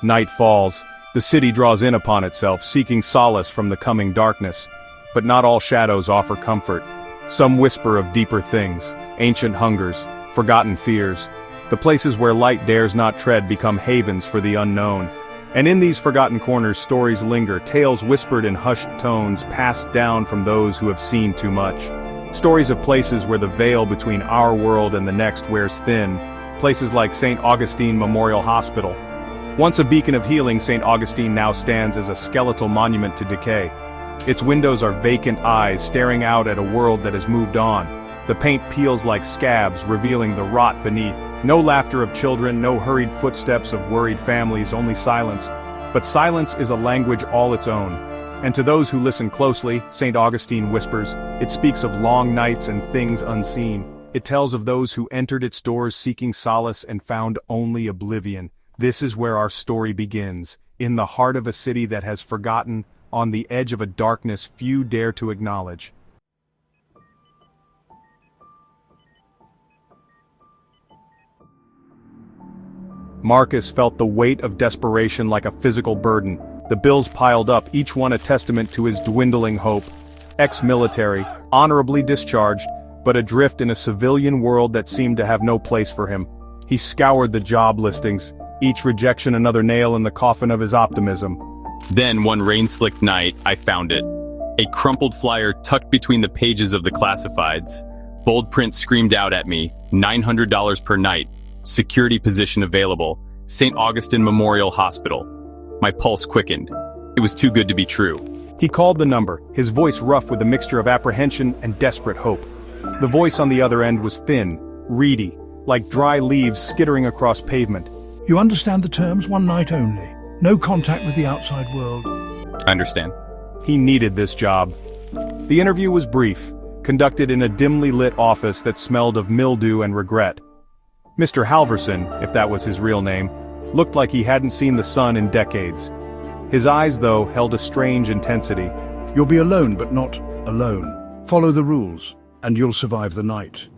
Night falls. The city draws in upon itself, seeking solace from the coming darkness. But not all shadows offer comfort. Some whisper of deeper things, ancient hungers, forgotten fears. The places where light dares not tread become havens for the unknown. And in these forgotten corners stories linger, tales whispered in hushed tones passed down from those who have seen too much. Stories of places where the veil between our world and the next wears thin. Places like St. Augustine Memorial Hospital. Once a beacon of healing, St. Augustine now stands as a skeletal monument to decay. Its windows are vacant eyes staring out at a world that has moved on. The paint peels like scabs, revealing the rot beneath. No laughter of children, no hurried footsteps of worried families, only silence. But silence is a language all its own. And to those who listen closely, St. Augustine whispers, it speaks of long nights and things unseen. It tells of those who entered its doors seeking solace and found only oblivion. This is where our story begins, in the heart of a city that has forgotten, on the edge of a darkness few dare to acknowledge. Marcus felt the weight of desperation like a physical burden. The bills piled up, each one a testament to his dwindling hope. Ex-military, honorably discharged, but adrift in a civilian world that seemed to have no place for him. He scoured the job listings, each rejection another nail in the coffin of his optimism. Then, one rain-slicked night, I found it. A crumpled flyer tucked between the pages of the classifieds. Bold print screamed out at me, $900 per night. Security position available, St. Augustine Memorial Hospital. My pulse quickened. It was too good to be true. He called the number, his voice rough with a mixture of apprehension and desperate hope. The voice on the other end was thin, reedy, like dry leaves skittering across pavement. You understand the terms, one night only. No contact with the outside world. I understand. He needed this job. The interview was brief, conducted in a dimly lit office that smelled of mildew and regret. Mr. Halverson, if that was his real name, looked like he hadn't seen the sun in decades. His eyes, though, held a strange intensity. You'll be alone, but not alone. Follow the rules, and you'll survive the night.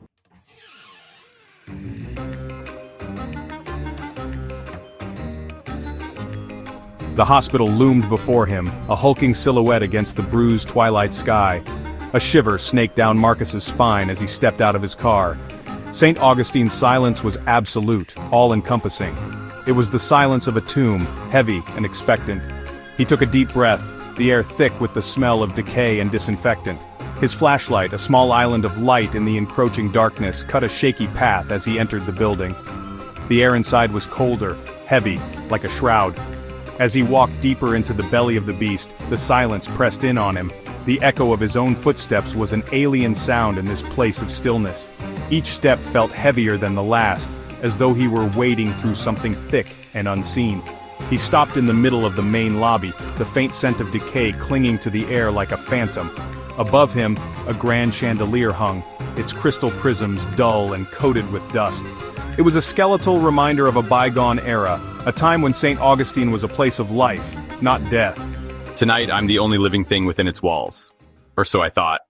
The hospital loomed before him, a hulking silhouette against the bruised twilight sky. A shiver snaked down Marcus's spine as he stepped out of his car. St. Augustine's silence was absolute, all-encompassing. It was the silence of a tomb, heavy and expectant. He took a deep breath, the air thick with the smell of decay and disinfectant. His flashlight, a small island of light in the encroaching darkness, cut a shaky path as he entered the building. The air inside was colder, heavy, like a shroud. As he walked deeper into the belly of the beast, the silence pressed in on him. The echo of his own footsteps was an alien sound in this place of stillness. Each step felt heavier than the last, as though he were wading through something thick and unseen. He stopped in the middle of the main lobby, the faint scent of decay clinging to the air like a phantom. Above him, a grand chandelier hung, its crystal prisms dull and coated with dust. It was a skeletal reminder of a bygone era, a time when St. Augustine was a place of life, not death. Tonight, I'm the only living thing within its walls. Or so I thought.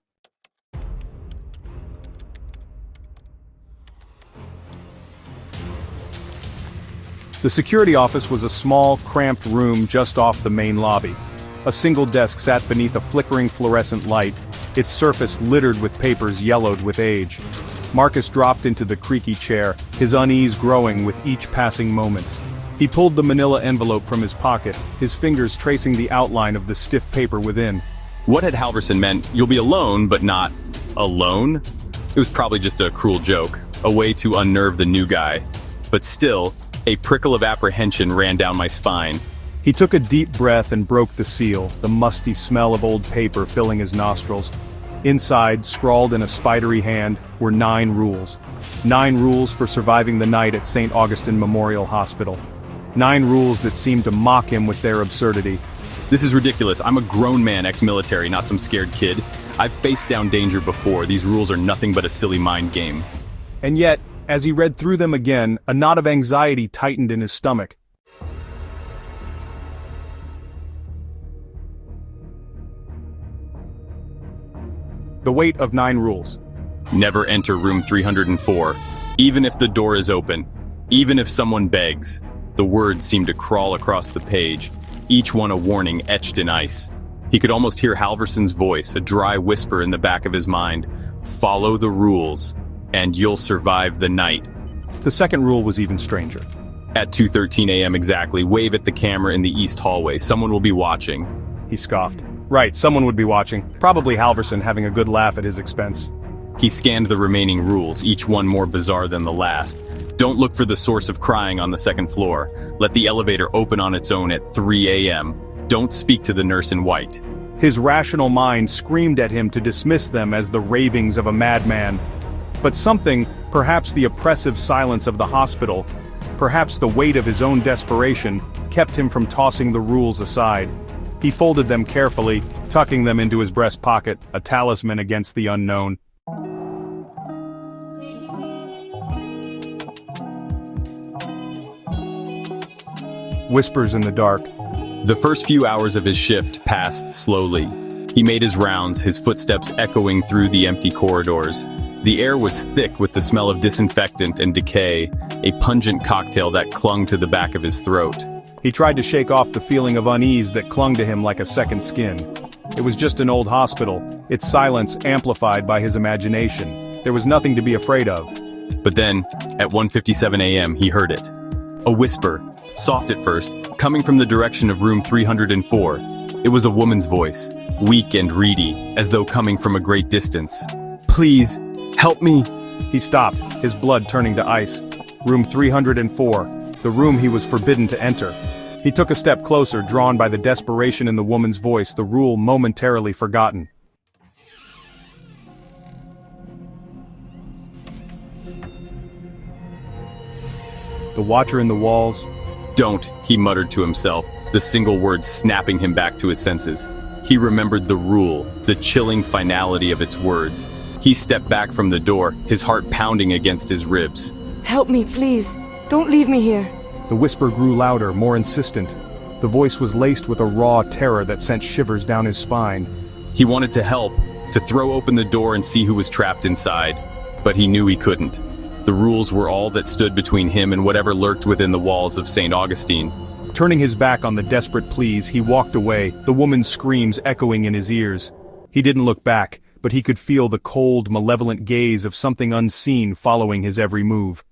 The security office was a small, cramped room just off the main lobby. A single desk sat beneath a flickering fluorescent light, its surface littered with papers yellowed with age. Marcus dropped into the creaky chair, his unease growing with each passing moment. He pulled the manila envelope from his pocket, his fingers tracing the outline of the stiff paper within. What had Halverson meant? You'll be alone, but not alone? It was probably just a cruel joke, a way to unnerve the new guy. But still, a prickle of apprehension ran down my spine. He took a deep breath and broke the seal, the musty smell of old paper filling his nostrils. Inside, scrawled in a spidery hand, were 9 rules. 9 rules for surviving the night at St. Augustine Memorial Hospital. 9 rules that seemed to mock him with their absurdity. This is ridiculous. I'm a grown man, ex-military, not some scared kid. I've faced down danger before. These rules are nothing but a silly mind game. And yet, as he read through them again, a knot of anxiety tightened in his stomach. The weight of 9 rules. Never enter room 304, even if the door is open, even if someone begs. The words seemed to crawl across the page, each one a warning etched in ice. He could almost hear Halverson's voice, a dry whisper in the back of his mind. Follow the rules, and you'll survive the night. The second rule was even stranger. At 2:13 a.m. exactly, wave at the camera in the east hallway. Someone will be watching. He scoffed. Right, someone would be watching. Probably Halverson having a good laugh at his expense. He scanned the remaining rules, each one more bizarre than the last. Don't look for the source of crying on the second floor. Let the elevator open on its own at 3 a.m. Don't speak to the nurse in white. His rational mind screamed at him to dismiss them as the ravings of a madman. But something, perhaps the oppressive silence of the hospital, perhaps the weight of his own desperation, kept him from tossing the rules aside. He folded them carefully, tucking them into his breast pocket, a talisman against the unknown. Whispers in the dark. The first few hours of his shift passed slowly. He made his rounds, his footsteps echoing through the empty corridors. The air was thick with the smell of disinfectant and decay, a pungent cocktail that clung to the back of his throat. He tried to shake off the feeling of unease that clung to him like a second skin. It was just an old hospital, its silence amplified by his imagination. There was nothing to be afraid of. But then, at 1:57 a.m., he heard it. A whisper, soft at first, coming from the direction of room 304. It was a woman's voice, weak and reedy, as though coming from a great distance. Please, help me. He stopped, his blood turning to ice. Room 304, the room he was forbidden to enter. He took a step closer, drawn by the desperation in the woman's voice, the rule momentarily forgotten. The watcher in the walls. Don't, he muttered to himself, the single word snapping him back to his senses. He remembered the rule, the chilling finality of its words. He stepped back from the door, his heart pounding against his ribs. Help me, please. Don't leave me here. The whisper grew louder, more insistent. The voice was laced with a raw terror that sent shivers down his spine. He wanted to help, to throw open the door and see who was trapped inside. But he knew he couldn't. The rules were all that stood between him and whatever lurked within the walls of St. Augustine. Turning his back on the desperate pleas, he walked away, the woman's screams echoing in his ears. He didn't look back, but he could feel the cold, malevolent gaze of something unseen following his every move.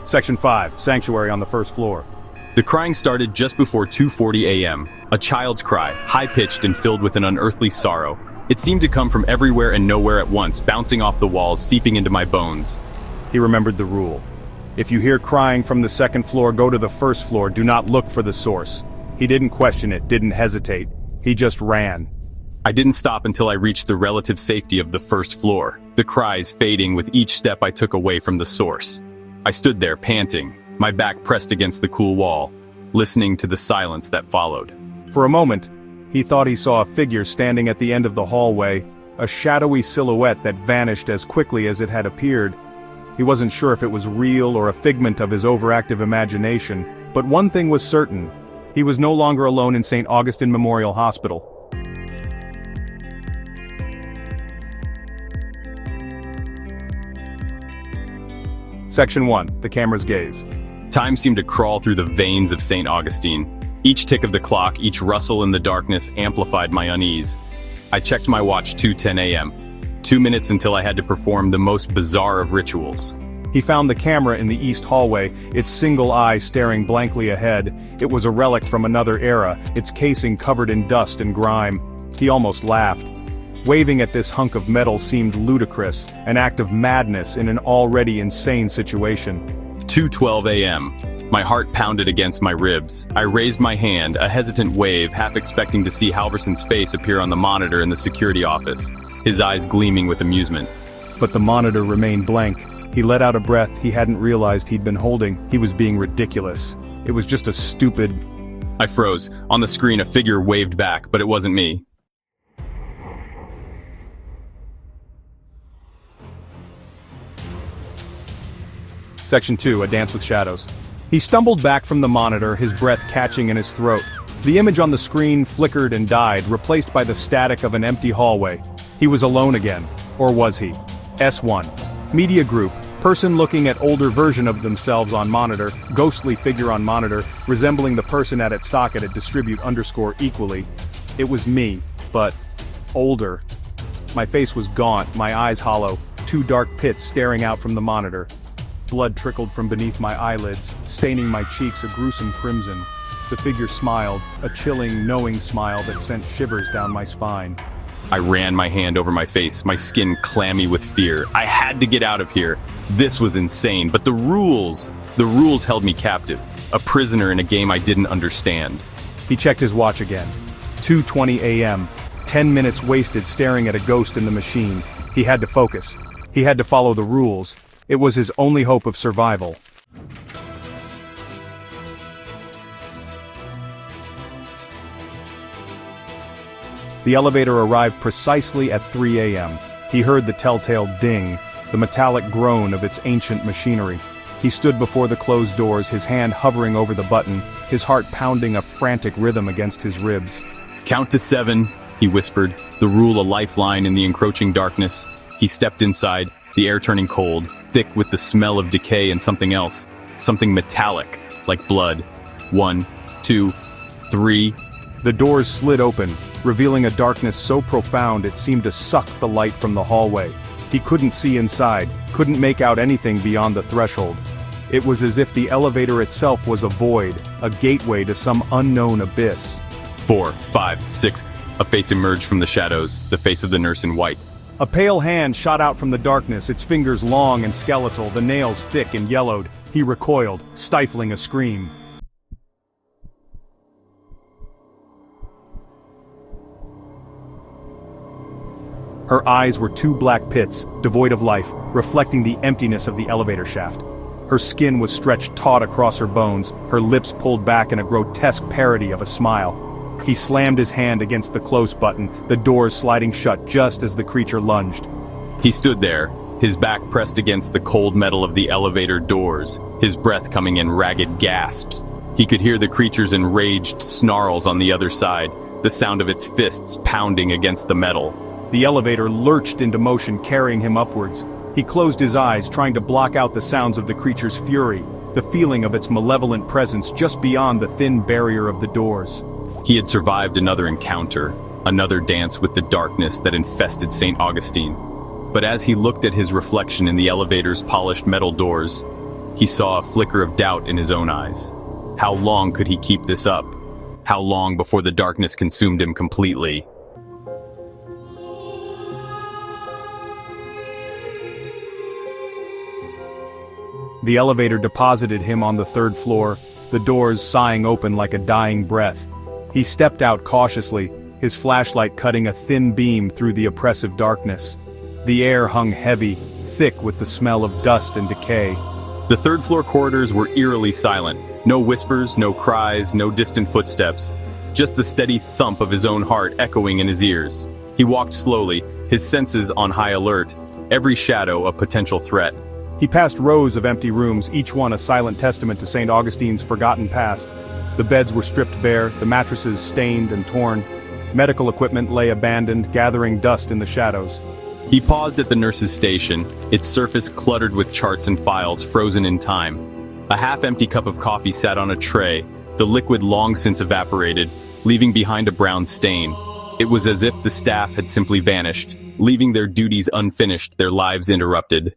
Section 5, Sanctuary on the first floor. The crying started just before 2:40 a.m. A child's cry, high-pitched and filled with an unearthly sorrow. It seemed to come from everywhere and nowhere at once, bouncing off the walls, seeping into my bones. He remembered the rule. If you hear crying from the second floor, go to the first floor, do not look for the source. He didn't question it, didn't hesitate. He just ran. I didn't stop until I reached the relative safety of the first floor, the cries fading with each step I took away from the source. I stood there, panting, my back pressed against the cool wall, listening to the silence that followed. For a moment, he thought he saw a figure standing at the end of the hallway, a shadowy silhouette that vanished as quickly as it had appeared. He wasn't sure if it was real or a figment of his overactive imagination, but one thing was certain. He was no longer alone in St. Augustine Memorial Hospital. Section 1, the camera's gaze. Time seemed to crawl through the veins of St. Augustine. Each tick of the clock, each rustle in the darkness amplified my unease. I checked my watch 2:10 a.m. 2 minutes until I had to perform the most bizarre of rituals. He found the camera in the east hallway, its single eye staring blankly ahead. It was a relic from another era, its casing covered in dust and grime. He almost laughed. Waving at this hunk of metal seemed ludicrous, an act of madness in an already insane situation. 2:12 a.m. My heart pounded against my ribs. I raised my hand, a hesitant wave, half expecting to see Halverson's face appear on the monitor in the security office, his eyes gleaming with amusement. But the monitor remained blank. He let out a breath he hadn't realized he'd been holding. He was being ridiculous. It was just a stupid... I froze. On the screen, a figure waved back, but it wasn't me. Section 2, A Dance with Shadows. He stumbled back from the monitor, his breath catching in his throat. The image on the screen flickered and died, replaced by the static of an empty hallway. He was alone again. Or was he? S1. Media group. Person looking at older version of themselves on monitor, ghostly figure on monitor, resembling the person at its stock at it distribute_equally. It was me, but older. My face was gaunt, my eyes hollow, two dark pits staring out from the monitor. Blood trickled from beneath my eyelids, staining my cheeks a gruesome crimson. The figure smiled, a chilling, knowing smile that sent shivers down my spine. I ran my hand over my face, my skin clammy with fear. I had to get out of here. This was insane, but the rules held me captive, a prisoner in a game I didn't understand. He checked his watch again. 2:20 a.m. 10 minutes wasted staring at a ghost in the machine. He had to focus. He had to follow the rules. It was his only hope of survival. The elevator arrived precisely at 3 a.m. He heard the telltale ding, the metallic groan of its ancient machinery. He stood before the closed doors, his hand hovering over the button, his heart pounding a frantic rhythm against his ribs. "Count to 7, he whispered, the rule a lifeline in the encroaching darkness. He stepped inside, the air turning cold, thick with the smell of decay and something else, something metallic, like blood. 1, 2, 3. The doors slid open, revealing a darkness so profound it seemed to suck the light from the hallway. He couldn't see inside, couldn't make out anything beyond the threshold. It was as if the elevator itself was a void, a gateway to some unknown abyss. 4, 5, 6. A face emerged from the shadows, the face of the nurse in white. A pale hand shot out from the darkness, its fingers long and skeletal, the nails thick and yellowed. He recoiled, stifling a scream. Her eyes were two black pits, devoid of life, reflecting the emptiness of the elevator shaft. Her skin was stretched taut across her bones, her lips pulled back in a grotesque parody of a smile. He slammed his hand against the close button, the doors sliding shut just as the creature lunged. He stood there, his back pressed against the cold metal of the elevator doors, his breath coming in ragged gasps. He could hear the creature's enraged snarls on the other side, the sound of its fists pounding against the metal. The elevator lurched into motion, carrying him upwards. He closed his eyes, trying to block out the sounds of the creature's fury, the feeling of its malevolent presence just beyond the thin barrier of the doors. He had survived another encounter, another dance with the darkness that infested St. Augustine. But as he looked at his reflection in the elevator's polished metal doors, he saw a flicker of doubt in his own eyes. How long could he keep this up? How long before the darkness consumed him completely? The elevator deposited him on the third floor, the doors sighing open like a dying breath. He stepped out cautiously, his flashlight cutting a thin beam through the oppressive darkness. The air hung heavy, thick with the smell of dust and decay. The third-floor corridors were eerily silent. No whispers, no cries, no distant footsteps. Just the steady thump of his own heart echoing in his ears. He walked slowly, his senses on high alert, every shadow a potential threat. He passed rows of empty rooms, each one a silent testament to St. Augustine's forgotten past. The beds were stripped bare, the mattresses stained and torn. Medical equipment lay abandoned, gathering dust in the shadows. He paused at the nurse's station, its surface cluttered with charts and files frozen in time. A half-empty cup of coffee sat on a tray, the liquid long since evaporated, leaving behind a brown stain. It was as if the staff had simply vanished, leaving their duties unfinished, their lives interrupted.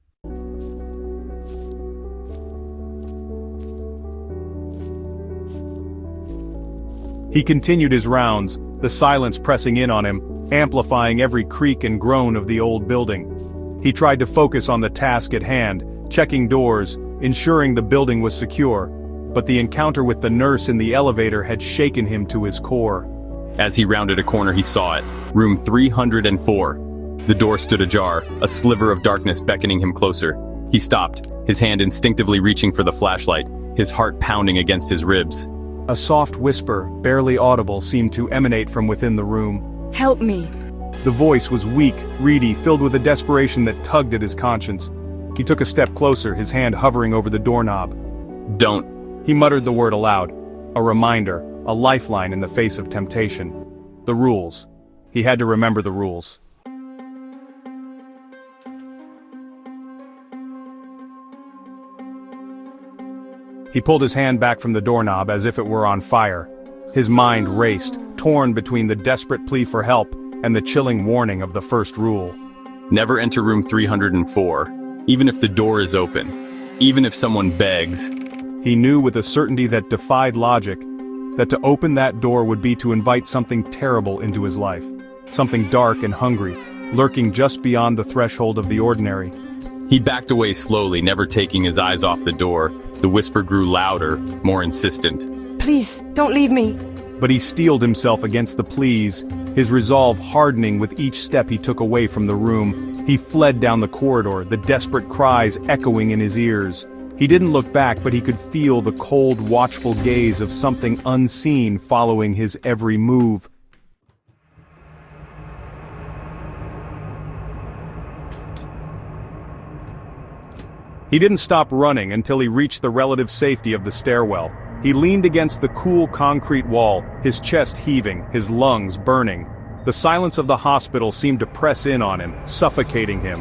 He continued his rounds, the silence pressing in on him, amplifying every creak and groan of the old building. He tried to focus on the task at hand, checking doors, ensuring the building was secure, but the encounter with the nurse in the elevator had shaken him to his core. As he rounded a corner he saw it, room 304. The door stood ajar, a sliver of darkness beckoning him closer. He stopped, his hand instinctively reaching for the flashlight, his heart pounding against his ribs. A soft whisper, barely audible, seemed to emanate from within the room. Help me. The voice was weak, reedy, filled with a desperation that tugged at his conscience. He took a step closer, his hand hovering over the doorknob. Don't. He muttered the word aloud. A reminder, a lifeline in the face of temptation. The rules. He had to remember the rules. He pulled his hand back from the doorknob as if it were on fire. His mind raced, torn between the desperate plea for help and the chilling warning of the first rule. Never enter room 304, even if the door is open, even if someone begs. He knew with a certainty that defied logic, that to open that door would be to invite something terrible into his life. Something dark and hungry, lurking just beyond the threshold of the ordinary. He backed away slowly, never taking his eyes off the door. The whisper grew louder, more insistent. Please, don't leave me. But he steeled himself against the pleas, his resolve hardening with each step he took away from the room. He fled down the corridor, the desperate cries echoing in his ears. He didn't look back, but he could feel the cold, watchful gaze of something unseen following his every move. He didn't stop running until he reached the relative safety of the stairwell. He leaned against the cool concrete wall, his chest heaving, his lungs burning. The silence of the hospital seemed to press in on him, suffocating him.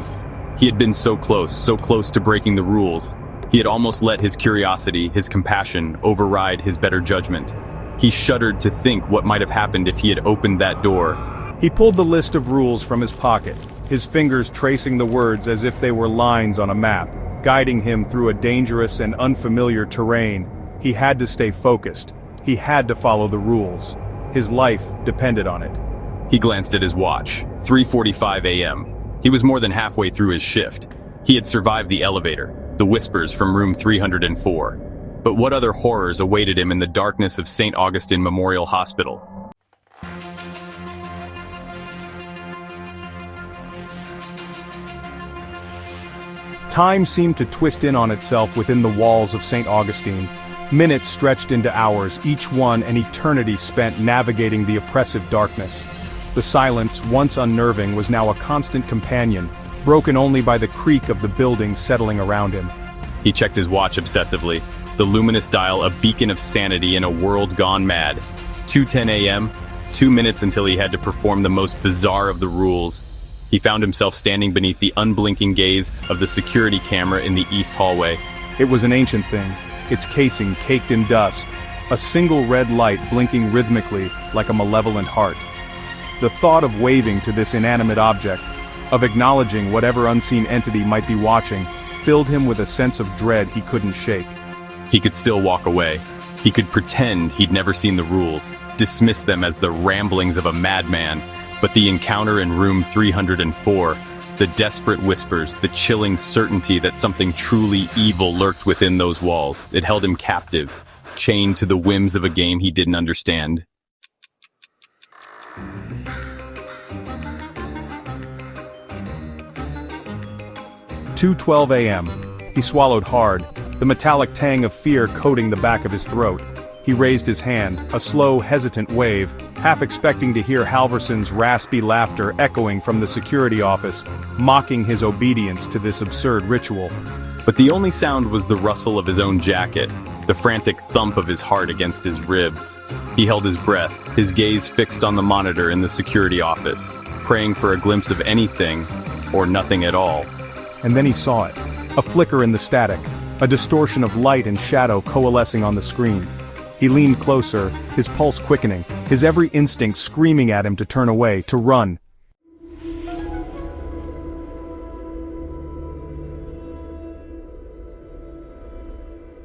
He had been so close to breaking the rules. He had almost let his curiosity, his compassion, override his better judgment. He shuddered to think what might have happened if he had opened that door. He pulled the list of rules from his pocket, his fingers tracing the words as if they were lines on a map, guiding him through a dangerous and unfamiliar terrain. He had to stay focused. He had to follow the rules. His life depended on it. He glanced at his watch. 3:45 a.m. He was more than halfway through his shift. He had survived the elevator, the whispers from room 304. But what other horrors awaited him in the darkness of St. Augustine Memorial Hospital? Time seemed to twist in on itself within the walls of St. Augustine. Minutes stretched into hours, each one an eternity spent navigating the oppressive darkness. The silence, once unnerving, was now a constant companion, broken only by the creak of the buildings settling around him. He checked his watch obsessively, the luminous dial a beacon of sanity in a world gone mad. 2:10 a.m., 2 minutes until he had to perform the most bizarre of the rules. He found himself standing beneath the unblinking gaze of the security camera in the east hallway. It was an ancient thing, its casing caked in dust, a single red light blinking rhythmically like a malevolent heart. The thought of waving to this inanimate object, of acknowledging whatever unseen entity might be watching, filled him with a sense of dread he couldn't shake. He could still walk away. He could pretend he'd never seen the rules, dismiss them as the ramblings of a madman. But the encounter in room 304, the desperate whispers, the chilling certainty that something truly evil lurked within those walls, it held him captive, chained to the whims of a game he didn't understand. "2:12 a.m. He swallowed hard, the metallic tang of fear coating the back of his throat. He raised his hand, a slow, hesitant wave, half expecting to hear Halverson's raspy laughter echoing from the security office, mocking his obedience to this absurd ritual. But the only sound was the rustle of his own jacket, the frantic thump of his heart against his ribs. He held his breath, his gaze fixed on the monitor in the security office, praying for a glimpse of anything, or nothing at all. And then he saw it, a flicker in the static, a distortion of light and shadow coalescing on the screen. He leaned closer, his pulse quickening, his every instinct screaming at him to turn away, to run.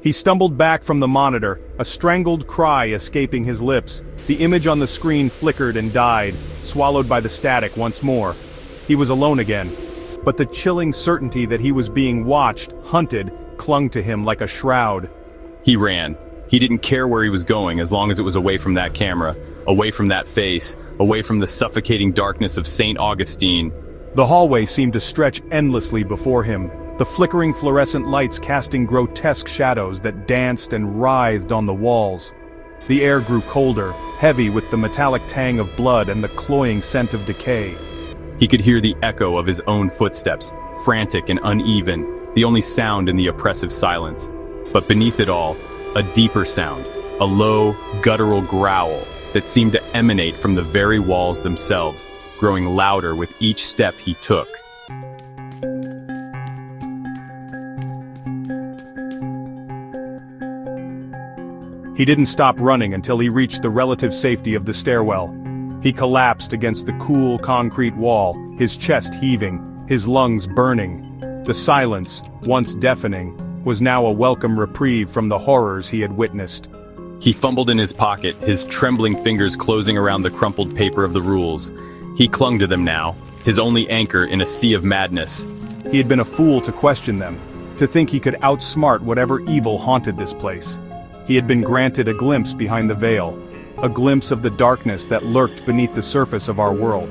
He stumbled back from the monitor, a strangled cry escaping his lips. The image on the screen flickered and died, swallowed by the static once more. He was alone again. But the chilling certainty that he was being watched, hunted, clung to him like a shroud. He ran. He didn't care where he was going as long as it was away from that camera, away from that face, away from the suffocating darkness of St. Augustine. The hallway seemed to stretch endlessly before him, the flickering fluorescent lights casting grotesque shadows that danced and writhed on the walls. The air grew colder, heavy with the metallic tang of blood and the cloying scent of decay. He could hear the echo of his own footsteps, frantic and uneven, the only sound in the oppressive silence. But beneath it all, a deeper sound, a low, guttural growl that seemed to emanate from the very walls themselves, growing louder with each step he took. He didn't stop running until he reached the relative safety of the stairwell. He collapsed against the cool concrete wall, his chest heaving, his lungs burning. The silence, once deafening, was now a welcome reprieve from the horrors he had witnessed. He fumbled in his pocket, his trembling fingers closing around the crumpled paper of the rules. He clung to them now, his only anchor in a sea of madness. He had been a fool to question them, to think he could outsmart whatever evil haunted this place. He had been granted a glimpse behind the veil, a glimpse of the darkness that lurked beneath the surface of our world,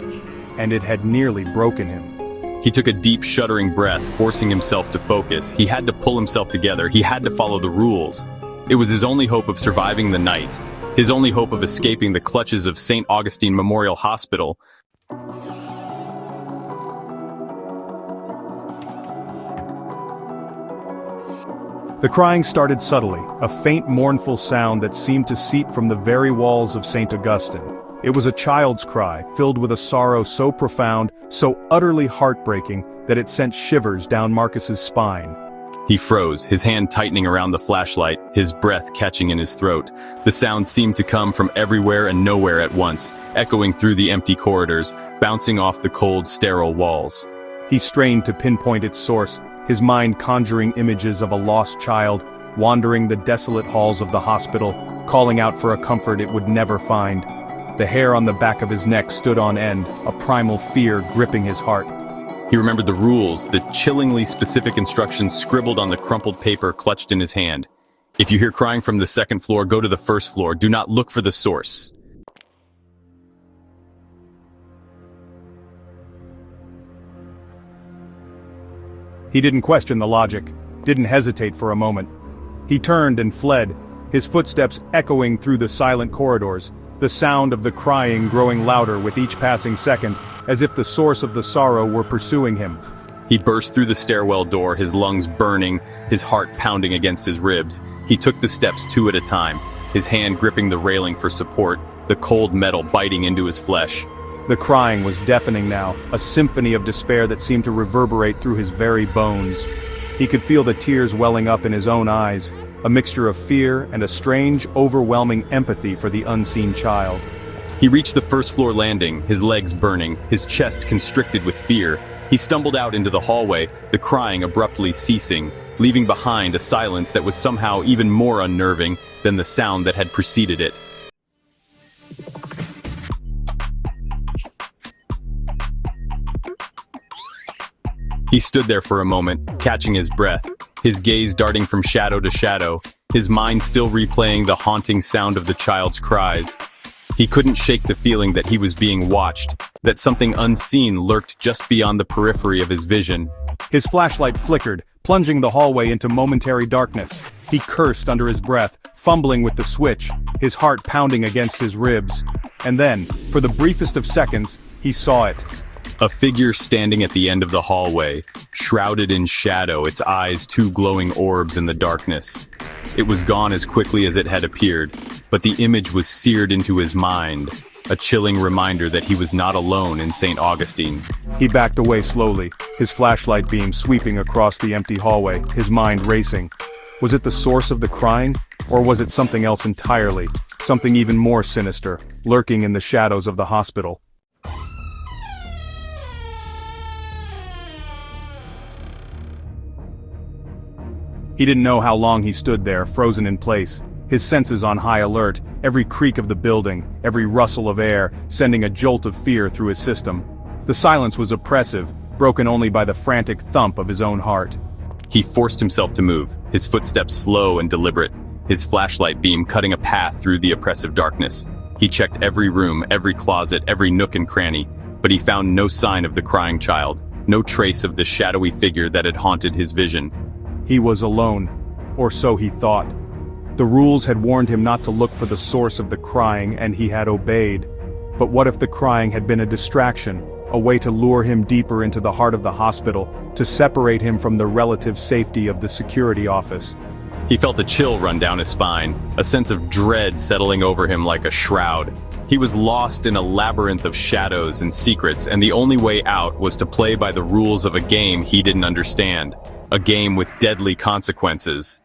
and it had nearly broken him. He took a deep, shuddering breath, forcing himself to focus. He had to pull himself together. He had to follow the rules. It was his only hope of surviving the night, his only hope of escaping the clutches of St. Augustine Memorial Hospital. The crying started subtly, a faint mournful sound that seemed to seep from the very walls of St. Augustine. It was a child's cry, filled with a sorrow so profound, so utterly heartbreaking, that it sent shivers down Marcus's spine. He froze, his hand tightening around the flashlight, his breath catching in his throat. The sound seemed to come from everywhere and nowhere at once, echoing through the empty corridors, bouncing off the cold, sterile walls. He strained to pinpoint its source, his mind conjuring images of a lost child, wandering the desolate halls of the hospital, calling out for a comfort it would never find. The hair on the back of his neck stood on end, a primal fear gripping his heart. He remembered the rules, the chillingly specific instructions scribbled on the crumpled paper clutched in his hand. If you hear crying from the second floor, go to the first floor. Do not look for the source. He didn't question the logic, didn't hesitate for a moment. He turned and fled, his footsteps echoing through the silent corridors, the sound of the crying growing louder with each passing second, as if the source of the sorrow were pursuing him. He burst through the stairwell door, his lungs burning, his heart pounding against his ribs. He took the steps 2 at a time, his hand gripping the railing for support, the cold metal biting into his flesh. The crying was deafening now, a symphony of despair that seemed to reverberate through his very bones. He could feel the tears welling up in his own eyes, a mixture of fear and a strange, overwhelming empathy for the unseen child. He reached the first floor landing, his legs burning, his chest constricted with fear. He stumbled out into the hallway, the crying abruptly ceasing, leaving behind a silence that was somehow even more unnerving than the sound that had preceded it. He stood there for a moment, catching his breath, his gaze darting from shadow to shadow, his mind still replaying the haunting sound of the child's cries. He couldn't shake the feeling that he was being watched, that something unseen lurked just beyond the periphery of his vision. His flashlight flickered, plunging the hallway into momentary darkness. He cursed under his breath, fumbling with the switch, his heart pounding against his ribs. And then, for the briefest of seconds, he saw it. A figure standing at the end of the hallway, shrouded in shadow, its eyes 2 glowing orbs in the darkness. It was gone as quickly as it had appeared, but the image was seared into his mind, a chilling reminder that he was not alone in St. Augustine. He backed away slowly, his flashlight beam sweeping across the empty hallway, his mind racing. Was it the source of the crying, or was it something else entirely, something even more sinister, lurking in the shadows of the hospital? He didn't know how long he stood there, frozen in place, his senses on high alert, every creak of the building, every rustle of air, sending a jolt of fear through his system. The silence was oppressive, broken only by the frantic thump of his own heart. He forced himself to move, his footsteps slow and deliberate, his flashlight beam cutting a path through the oppressive darkness. He checked every room, every closet, every nook and cranny, but he found no sign of the crying child, no trace of the shadowy figure that had haunted his vision. He was alone, or so he thought. The rules had warned him not to look for the source of the crying, and he had obeyed. But what if the crying had been a distraction, a way to lure him deeper into the heart of the hospital, to separate him from the relative safety of the security office? He felt a chill run down his spine, a sense of dread settling over him like a shroud. He was lost in a labyrinth of shadows and secrets, and the only way out was to play by the rules of a game he didn't understand. A game with deadly consequences.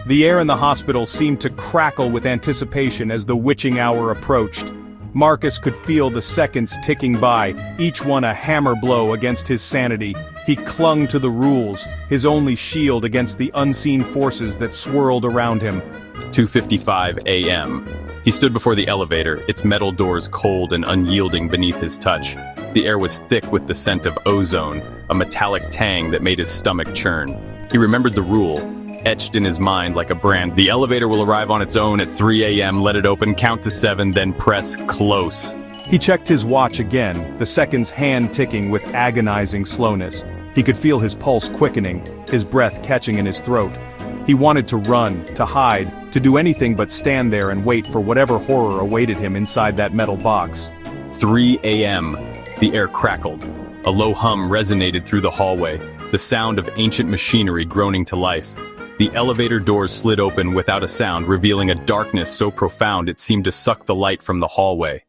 The air in the hospital seemed to crackle with anticipation as the witching hour approached. Marcus could feel the seconds ticking by, each one a hammer blow against his sanity. He clung to the rules, his only shield against the unseen forces that swirled around him. 2:55 a.m. He stood before the elevator, its metal doors cold and unyielding beneath his touch. The air was thick with the scent of ozone, a metallic tang that made his stomach churn. He remembered the rule, etched in his mind like a brand. The elevator will arrive on its own at 3 a.m., let it open, count to 7, then press close. He checked his watch again, the seconds hand-ticking with agonizing slowness. He could feel his pulse quickening, his breath catching in his throat. He wanted to run, to hide, to do anything but stand there and wait for whatever horror awaited him inside that metal box. 3 a.m. The air crackled. A low hum resonated through the hallway, the sound of ancient machinery groaning to life. The elevator doors slid open without a sound, revealing a darkness so profound it seemed to suck the light from the hallway.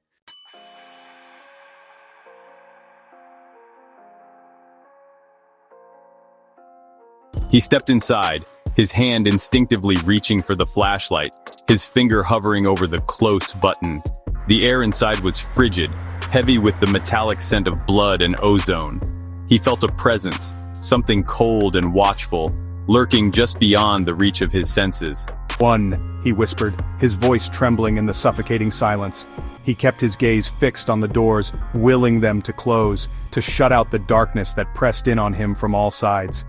He stepped inside, his hand instinctively reaching for the flashlight, his finger hovering over the close button. The air inside was frigid, heavy with the metallic scent of blood and ozone. He felt a presence, something cold and watchful, lurking just beyond the reach of his senses. "One," he whispered, his voice trembling in the suffocating silence. He kept his gaze fixed on the doors, willing them to close, to shut out the darkness that pressed in on him from all sides.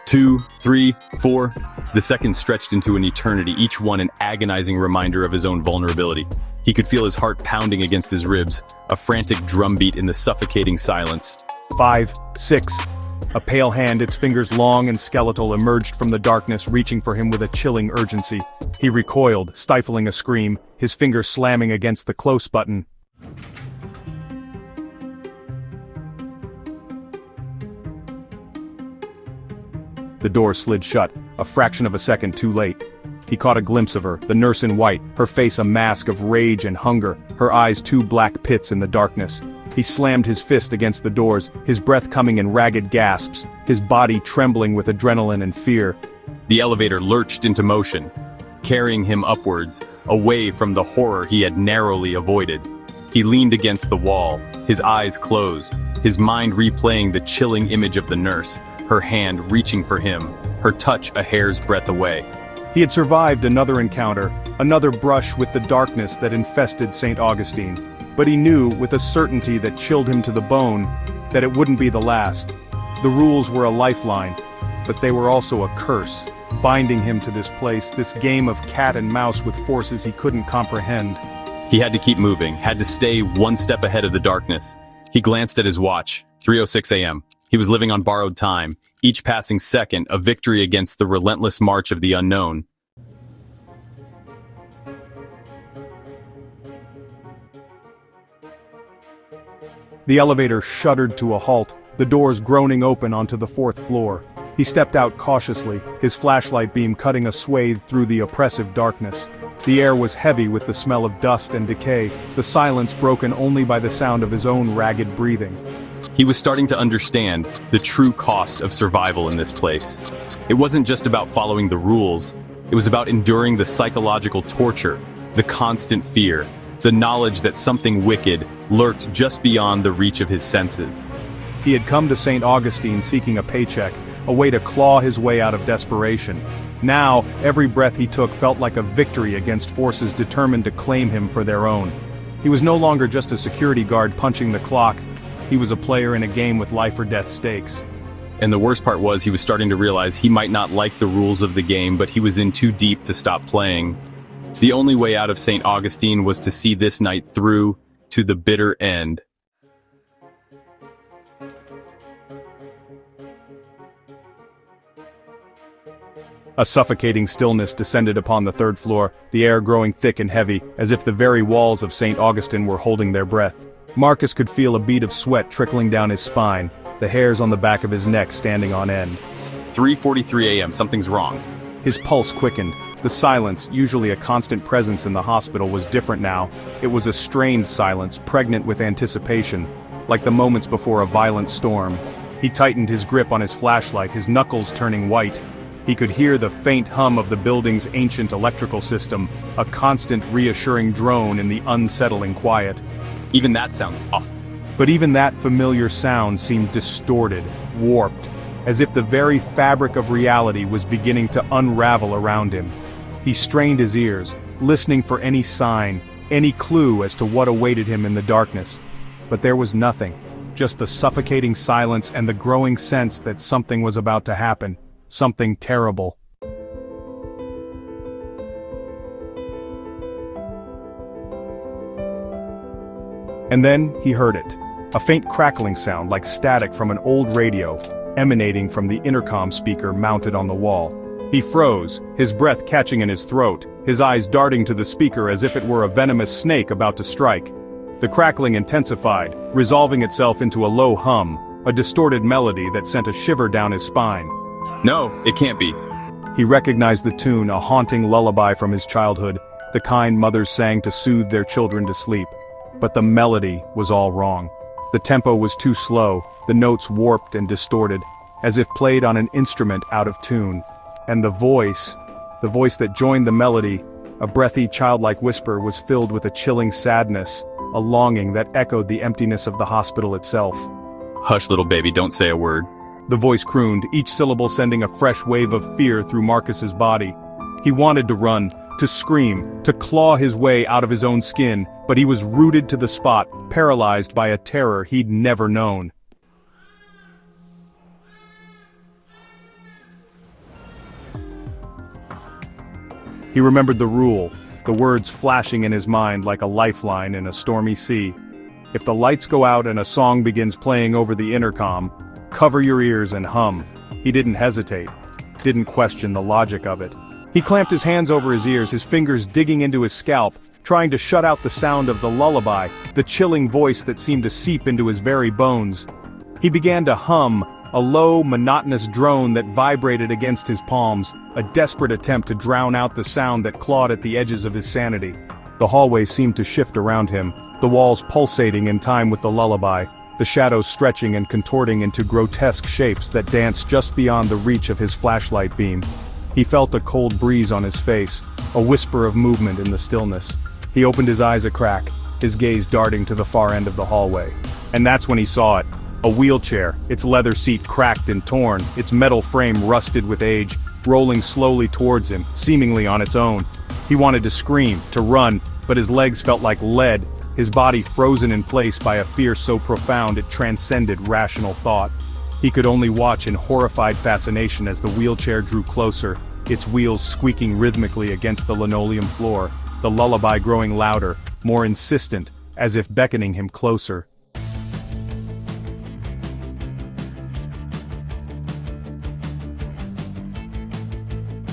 2, 3, 4. The seconds stretched into an eternity, each one an agonizing reminder of his own vulnerability. He could feel his heart pounding against his ribs, a frantic drumbeat in the suffocating silence. 5, 6. A pale hand, its fingers long and skeletal, emerged from the darkness, reaching for him with a chilling urgency. He recoiled, stifling a scream, his finger slamming against the close button. The door slid shut, a fraction of a second too late. He caught a glimpse of her, the nurse in white, her face a mask of rage and hunger, her eyes two black pits in the darkness. He slammed his fist against the doors, his breath coming in ragged gasps, his body trembling with adrenaline and fear. The elevator lurched into motion, carrying him upwards, away from the horror he had narrowly avoided. He leaned against the wall, his eyes closed, his mind replaying the chilling image of the nurse, her hand reaching for him, her touch a hair's breadth away. He had survived another encounter, another brush with the darkness that infested St. Augustine, but he knew, with a certainty that chilled him to the bone, that it wouldn't be the last. The rules were a lifeline, but they were also a curse, binding him to this place, this game of cat and mouse with forces he couldn't comprehend. He had to keep moving, had to stay one step ahead of the darkness. He glanced at his watch, 3:06 a.m. He was living on borrowed time, each passing second a victory against the relentless march of the unknown. The elevator shuddered to a halt, the doors groaning open onto the 4th floor. He stepped out cautiously, his flashlight beam cutting a swathe through the oppressive darkness. The air was heavy with the smell of dust and decay, the silence broken only by the sound of his own ragged breathing. He was starting to understand the true cost of survival in this place. It wasn't just about following the rules, it was about enduring the psychological torture, the constant fear, the knowledge that something wicked lurked just beyond the reach of his senses. He had come to St. Augustine seeking a paycheck, a way to claw his way out of desperation. Now, every breath he took felt like a victory against forces determined to claim him for their own. He was no longer just a security guard punching the clock. He was a player in a game with life or death stakes. And the worst part was he was starting to realize he might not like the rules of the game, but he was in too deep to stop playing. The only way out of St. Augustine was to see this night through to the bitter end. A suffocating stillness descended upon the 3rd floor, the air growing thick and heavy, as if the very walls of St. Augustine were holding their breath. Marcus could feel a bead of sweat trickling down his spine, the hairs on the back of his neck standing on end. 3:43 a.m., something's wrong. His pulse quickened. The silence, usually a constant presence in the hospital, was different now. It was a strained silence, pregnant with anticipation, like the moments before a violent storm. He tightened his grip on his flashlight, his knuckles turning white. He could hear the faint hum of the building's ancient electrical system, a constant reassuring drone in the unsettling quiet. Even that sounds off. But even that familiar sound seemed distorted, warped, as if the very fabric of reality was beginning to unravel around him. He strained his ears, listening for any sign, any clue as to what awaited him in the darkness. But there was nothing, just the suffocating silence and the growing sense that something was about to happen, something terrible. And then he heard it, a faint crackling sound like static from an old radio, emanating from the intercom speaker mounted on the wall. He froze, his breath catching in his throat, his eyes darting to the speaker as if it were a venomous snake about to strike. The crackling intensified, resolving itself into a low hum, a distorted melody that sent a shiver down his spine. No, it can't be. He recognized the tune, a haunting lullaby from his childhood, the kind mothers sang to soothe their children to sleep. But the melody was all wrong. The tempo was too slow, the notes warped and distorted, as if played on an instrument out of tune. And the voice that joined the melody, a breathy childlike whisper, was filled with a chilling sadness, a longing that echoed the emptiness of the hospital itself. Hush, little baby, don't say a word. The voice crooned, each syllable sending a fresh wave of fear through Marcus's body. He wanted to run, to scream, to claw his way out of his own skin, but he was rooted to the spot, paralyzed by a terror he'd never known. He remembered the rule, the words flashing in his mind like a lifeline in a stormy sea. If the lights go out and a song begins playing over the intercom, cover your ears and hum. He didn't hesitate, didn't question the logic of it. He clamped his hands over his ears, his fingers digging into his scalp, trying to shut out the sound of the lullaby, the chilling voice that seemed to seep into his very bones. He began to hum, a low, monotonous drone that vibrated against his palms, a desperate attempt to drown out the sound that clawed at the edges of his sanity. The hallway seemed to shift around him, the walls pulsating in time with the lullaby, the shadows stretching and contorting into grotesque shapes that danced just beyond the reach of his flashlight beam. He felt a cold breeze on his face, a whisper of movement in the stillness. He opened his eyes a crack, his gaze darting to the far end of the hallway. And that's when he saw it. A wheelchair, its leather seat cracked and torn, its metal frame rusted with age, rolling slowly towards him, seemingly on its own. He wanted to scream, to run, but his legs felt like lead, his body frozen in place by a fear so profound it transcended rational thought. He could only watch in horrified fascination as the wheelchair drew closer, its wheels squeaking rhythmically against the linoleum floor, the lullaby growing louder, more insistent, as if beckoning him closer.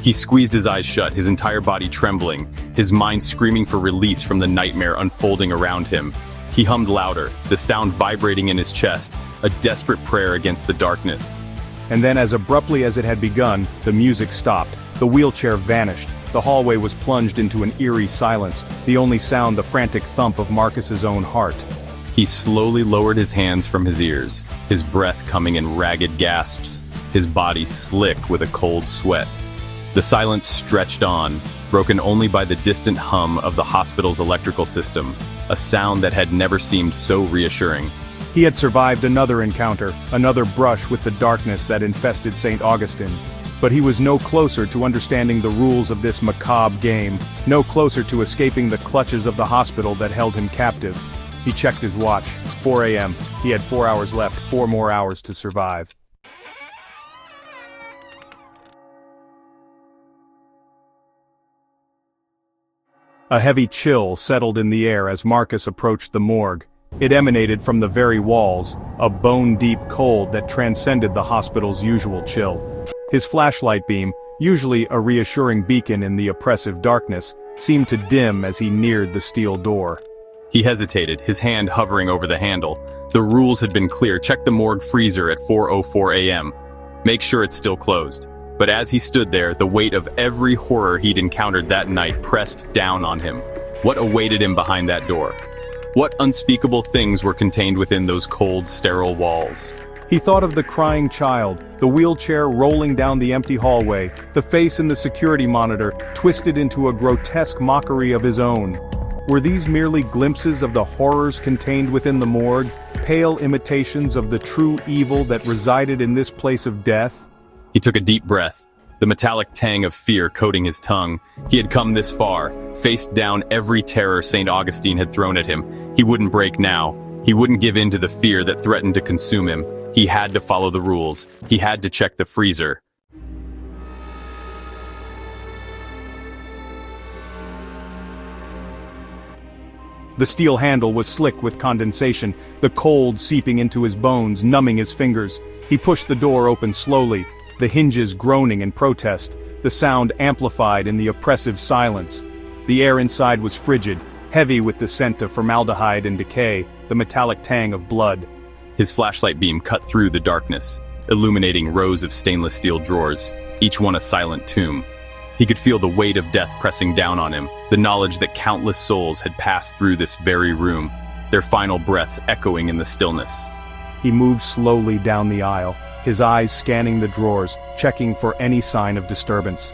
He squeezed his eyes shut, his entire body trembling, his mind screaming for release from the nightmare unfolding around him. He hummed louder, the sound vibrating in his chest, a desperate prayer against the darkness. And then, as abruptly as it had begun, the music stopped. The wheelchair vanished. The hallway was plunged into an eerie silence, the only sound the frantic thump of Marcus's own heart. He slowly lowered his hands from his ears, his breath coming in ragged gasps, his body slick with a cold sweat. The silence stretched on, broken only by the distant hum of the hospital's electrical system, a sound that had never seemed so reassuring. He had survived another encounter, another brush with the darkness that infested St. Augustine. But he was no closer to understanding the rules of this macabre game, no closer to escaping the clutches of the hospital that held him captive. He checked his watch. 4 a.m. He had 4 hours left, 4 more hours to survive. A heavy chill settled in the air as Marcus approached the morgue. It emanated from the very walls, a bone-deep cold that transcended the hospital's usual chill. His flashlight beam, usually a reassuring beacon in the oppressive darkness, seemed to dim as he neared the steel door. He hesitated, his hand hovering over the handle. The rules had been clear. Check the morgue freezer at 4:04 a.m. Make sure it's still closed. But as he stood there, the weight of every horror he'd encountered that night pressed down on him. What awaited him behind that door? What unspeakable things were contained within those cold, sterile walls? He thought of the crying child, the wheelchair rolling down the empty hallway, the face in the security monitor twisted into a grotesque mockery of his own. Were these merely glimpses of the horrors contained within the morgue, pale imitations of the true evil that resided in this place of death? He took a deep breath, the metallic tang of fear coating his tongue. He had come this far, faced down every terror St. Augustine had thrown at him. He wouldn't break now. He wouldn't give in to the fear that threatened to consume him. He had to follow the rules. He had to check the freezer. The steel handle was slick with condensation, the cold seeping into his bones, numbing his fingers. He pushed the door open slowly, the hinges groaning in protest, the sound amplified in the oppressive silence. The air inside was frigid, heavy with the scent of formaldehyde and decay, the metallic tang of blood. His flashlight beam cut through the darkness, illuminating rows of stainless steel drawers, each one a silent tomb. He could feel the weight of death pressing down on him, the knowledge that countless souls had passed through this very room, their final breaths echoing in the stillness. He moved slowly down the aisle, his eyes scanning the drawers, checking for any sign of disturbance.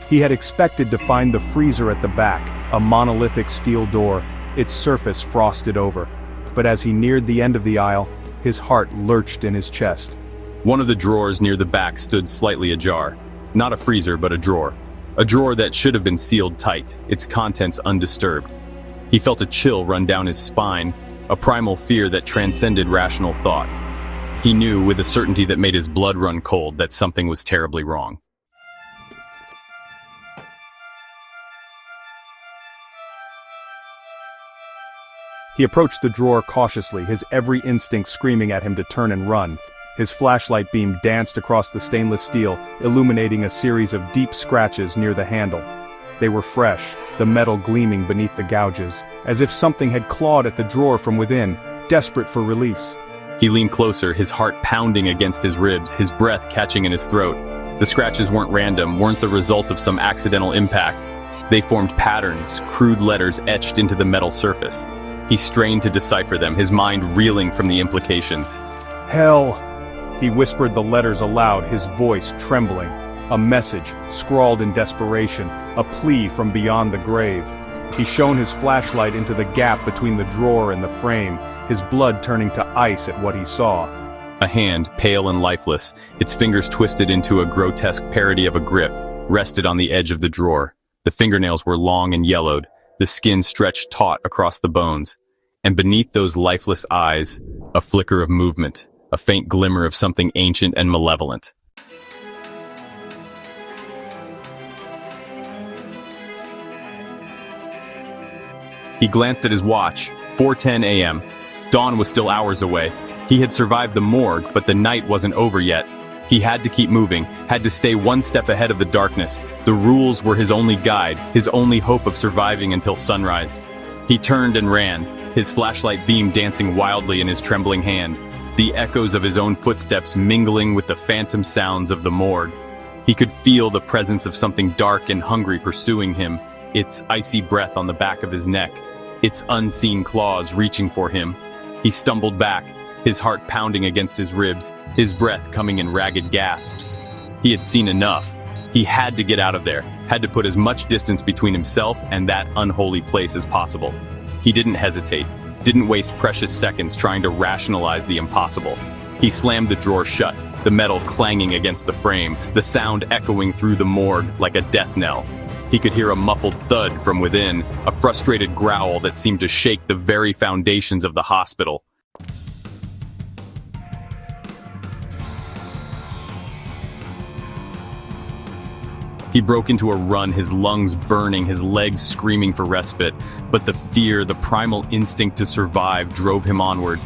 He had expected to find the freezer at the back, a monolithic steel door, its surface frosted over. But as he neared the end of the aisle, his heart lurched in his chest. One of the drawers near the back stood slightly ajar. Not a freezer, but a drawer. A drawer that should have been sealed tight, its contents undisturbed. He felt a chill run down his spine, a primal fear that transcended rational thought. He knew with a certainty that made his blood run cold that something was terribly wrong. He approached the drawer cautiously, his every instinct screaming at him to turn and run. His flashlight beam danced across the stainless steel, illuminating a series of deep scratches near the handle. They were fresh, the metal gleaming beneath the gouges, as if something had clawed at the drawer from within, desperate for release. He leaned closer, his heart pounding against his ribs, his breath catching in his throat. The scratches weren't random, weren't the result of some accidental impact. They formed patterns, crude letters etched into the metal surface. He strained to decipher them, his mind reeling from the implications. Hell! He whispered the letters aloud, his voice trembling. A message, scrawled in desperation, a plea from beyond the grave. He shone his flashlight into the gap between the drawer and the frame, his blood turning to ice at what he saw. A hand, pale and lifeless, its fingers twisted into a grotesque parody of a grip, rested on the edge of the drawer. The fingernails were long and yellowed, the skin stretched taut across the bones. And beneath those lifeless eyes, a flicker of movement, a faint glimmer of something ancient and malevolent. He glanced at his watch, 4:10 a.m. Dawn was still hours away. He had survived the morgue, but the night wasn't over yet. He had to keep moving, had to stay one step ahead of the darkness. The rules were his only guide, his only hope of surviving until sunrise. He turned and ran, his flashlight beam dancing wildly in his trembling hand, the echoes of his own footsteps mingling with the phantom sounds of the morgue. He could feel the presence of something dark and hungry pursuing him, its icy breath on the back of his neck, its unseen claws reaching for him. He stumbled back, his heart pounding against his ribs, his breath coming in ragged gasps. He had seen enough. He had to get out of there, had to put as much distance between himself and that unholy place as possible. He didn't hesitate, didn't waste precious seconds trying to rationalize the impossible. He slammed the drawer shut, the metal clanging against the frame, the sound echoing through the morgue like a death knell. He could hear a muffled thud from within, a frustrated growl that seemed to shake the very foundations of the hospital. He broke into a run, his lungs burning, his legs screaming for respite. But the fear, the primal instinct to survive, drove him onward.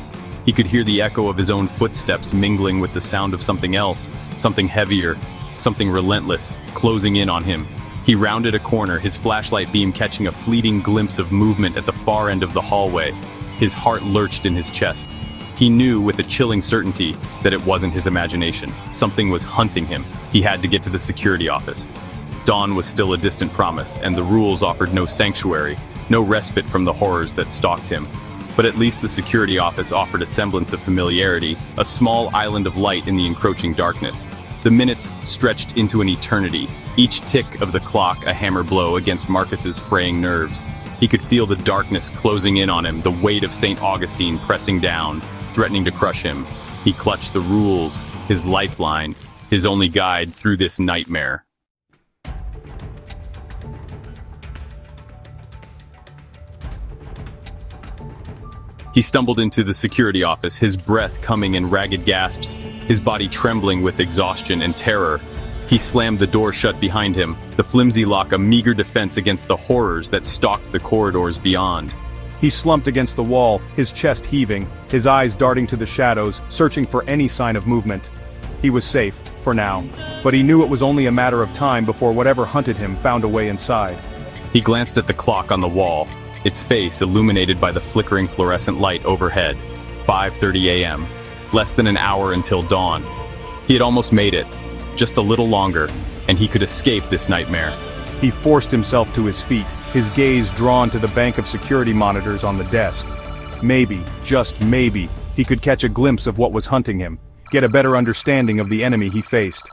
He could hear the echo of his own footsteps mingling with the sound of something else, something heavier, something relentless, closing in on him. He rounded a corner, his flashlight beam catching a fleeting glimpse of movement at the far end of the hallway. His heart lurched in his chest. He knew with a chilling certainty that it wasn't his imagination. Something was hunting him. He had to get to the security office. Dawn was still a distant promise, and the rules offered no sanctuary, no respite from the horrors that stalked him. But at least the security office offered a semblance of familiarity, a small island of light in the encroaching darkness. The minutes stretched into an eternity, each tick of the clock a hammer blow against Marcus's fraying nerves. He could feel the darkness closing in on him, the weight of St. Augustine pressing down, threatening to crush him. He clutched the rules, his lifeline, his only guide through this nightmare. He stumbled into the security office, his breath coming in ragged gasps, his body trembling with exhaustion and terror. He slammed the door shut behind him, the flimsy lock a meager defense against the horrors that stalked the corridors beyond. He slumped against the wall, his chest heaving, his eyes darting to the shadows, searching for any sign of movement. He was safe, for now, but he knew it was only a matter of time before whatever hunted him found a way inside. He glanced at the clock on the wall, its face illuminated by the flickering fluorescent light overhead. 5:30 a.m. Less than an hour until dawn. He had almost made it. Just a little longer, and he could escape this nightmare. He forced himself to his feet, his gaze drawn to the bank of security monitors on the desk. Maybe, just maybe, he could catch a glimpse of what was hunting him, get a better understanding of the enemy he faced.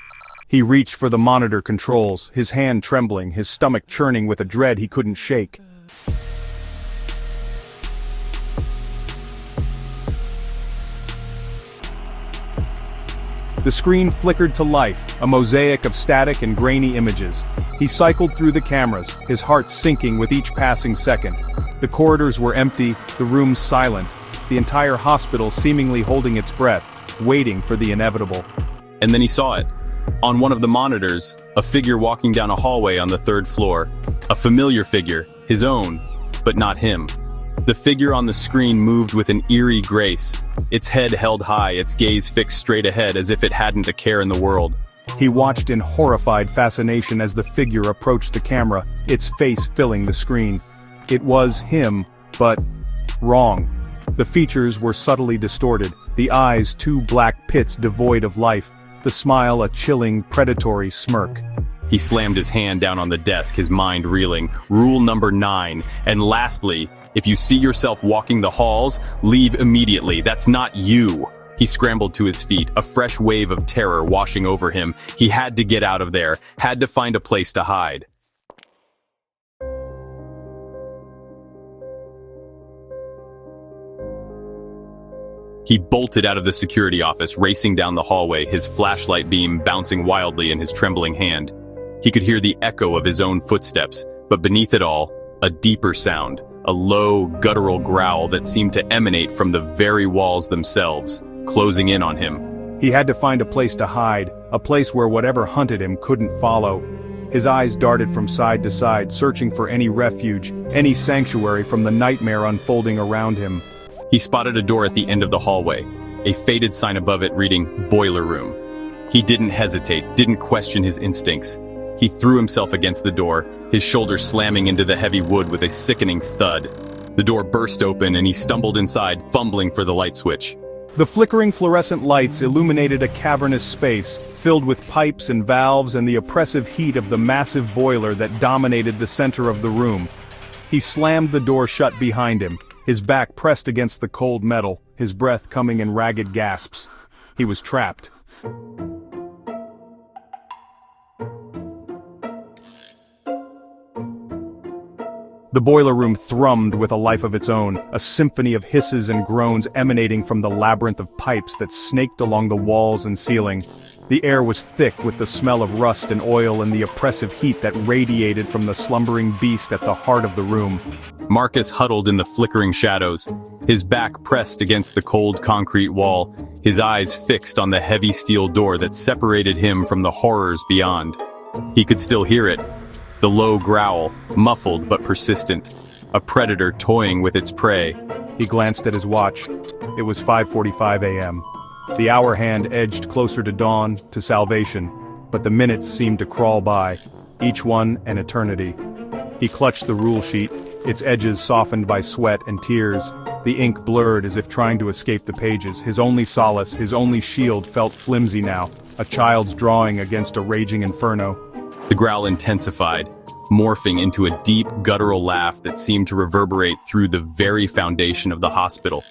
He reached for the monitor controls, his hand trembling, his stomach churning with a dread he couldn't shake. The screen flickered to life, a mosaic of static and grainy images. He cycled through the cameras, his heart sinking with each passing second. The corridors were empty, the rooms silent, the entire hospital seemingly holding its breath, waiting for the inevitable. And then he saw it. On one of the monitors, a figure walking down a hallway on the 3rd floor. A familiar figure, his own, but not him. The figure on the screen moved with an eerie grace, its head held high, its gaze fixed straight ahead as if it hadn't a care in the world. He watched in horrified fascination as the figure approached the camera, its face filling the screen. It was him, but wrong. The features were subtly distorted, the eyes 2 black pits devoid of life, the smile a chilling, predatory smirk. He slammed his hand down on the desk, his mind reeling. Rule number 9. And lastly, if you see yourself walking the halls, leave immediately. That's not you. He scrambled to his feet, a fresh wave of terror washing over him. He had to get out of there, had to find a place to hide. He bolted out of the security office, racing down the hallway, his flashlight beam bouncing wildly in his trembling hand. He could hear the echo of his own footsteps, but beneath it all, a deeper sound, a low, guttural growl that seemed to emanate from the very walls themselves, closing in on him. He had to find a place to hide, a place where whatever hunted him couldn't follow. His eyes darted from side to side, searching for any refuge, any sanctuary from the nightmare unfolding around him. He spotted a door at the end of the hallway, a faded sign above it reading, Boiler Room. He didn't hesitate, didn't question his instincts. He threw himself against the door, his shoulders slamming into the heavy wood with a sickening thud. The door burst open and he stumbled inside, fumbling for the light switch. The flickering fluorescent lights illuminated a cavernous space, filled with pipes and valves and the oppressive heat of the massive boiler that dominated the center of the room. He slammed the door shut behind him, his back pressed against the cold metal, his breath coming in ragged gasps. He was trapped. The boiler room thrummed with a life of its own, a symphony of hisses and groans emanating from the labyrinth of pipes that snaked along the walls and ceiling. The air was thick with the smell of rust and oil and the oppressive heat that radiated from the slumbering beast at the heart of the room. Marcus huddled in the flickering shadows, his back pressed against the cold concrete wall, his eyes fixed on the heavy steel door that separated him from the horrors beyond. He could still hear it. The low growl, muffled but persistent, a predator toying with its prey. He glanced at his watch. It was 5:45 a.m. The hour hand edged closer to dawn, to salvation, but the minutes seemed to crawl by, each one an eternity. He clutched the rule sheet, its edges softened by sweat and tears, the ink blurred as if trying to escape the pages. His only solace, his only shield felt flimsy now, a child's drawing against a raging inferno. The growl intensified, morphing into a deep, guttural laugh that seemed to reverberate through the very foundation of the hospital.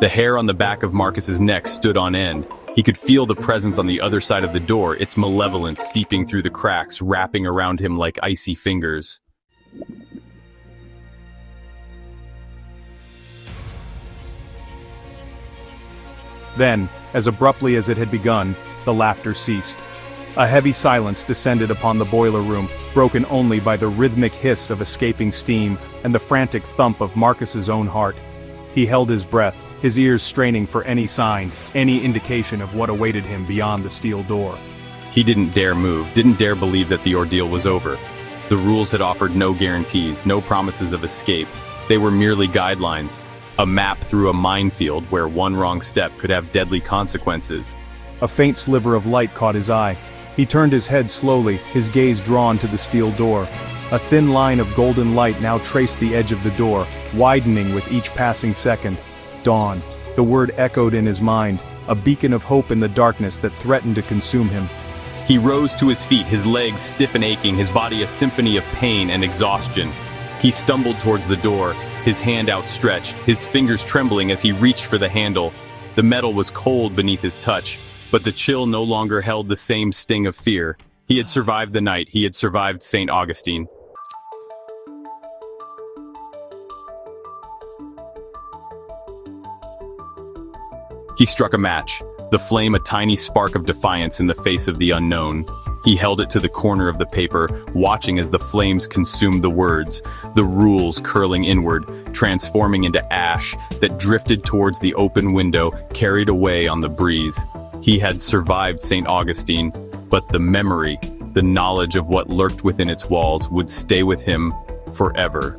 The hair on the back of Marcus's neck stood on end. He could feel the presence on the other side of the door, its malevolence seeping through the cracks, wrapping around him like icy fingers. Then, as abruptly as it had begun, the laughter ceased. A heavy silence descended upon the boiler room, broken only by the rhythmic hiss of escaping steam and the frantic thump of Marcus's own heart. He held his breath, his ears straining for any sign, any indication of what awaited him beyond the steel door. He didn't dare move, didn't dare believe that the ordeal was over. The rules had offered no guarantees, no promises of escape. They were merely guidelines, a map through a minefield where one wrong step could have deadly consequences. A faint sliver of light caught his eye. He turned his head slowly, his gaze drawn to the steel door. A thin line of golden light now traced the edge of the door, widening with each passing second. Dawn. The word echoed in his mind, a beacon of hope in the darkness that threatened to consume him. He rose to his feet, his legs stiff and aching, his body a symphony of pain and exhaustion. He stumbled towards the door, his hand outstretched, his fingers trembling as he reached for the handle. The metal was cold beneath his touch, but the chill no longer held the same sting of fear. He had survived the night, he had survived St. Augustine. He struck a match, the flame a tiny spark of defiance in the face of the unknown. He held it to the corner of the paper, watching as the flames consumed the words, the rules curling inward, transforming into ash that drifted towards the open window, carried away on the breeze. He had survived St. Augustine, but the memory, the knowledge of what lurked within its walls would stay with him forever.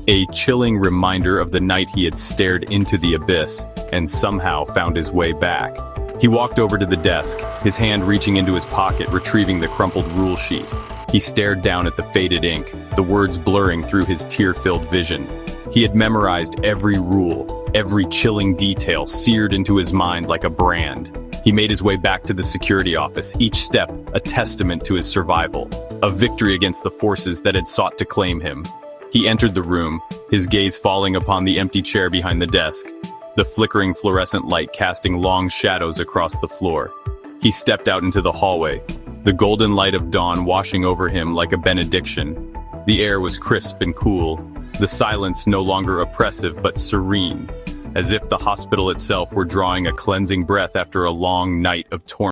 A chilling reminder of the night he had stared into the abyss and somehow found his way back. He walked over to the desk, his hand reaching into his pocket, retrieving the crumpled rule sheet. He stared down at the faded ink, the words blurring through his tear-filled vision. He had memorized every rule, every chilling detail seared into his mind like a brand. He made his way back to the security office, each step a testament to his survival, a victory against the forces that had sought to claim him. He entered the room, his gaze falling upon the empty chair behind the desk, the flickering fluorescent light casting long shadows across the floor. He stepped out into the hallway, the golden light of dawn washing over him like a benediction. The air was crisp and cool, the silence no longer oppressive but serene, as if the hospital itself were drawing a cleansing breath after a long night of torment.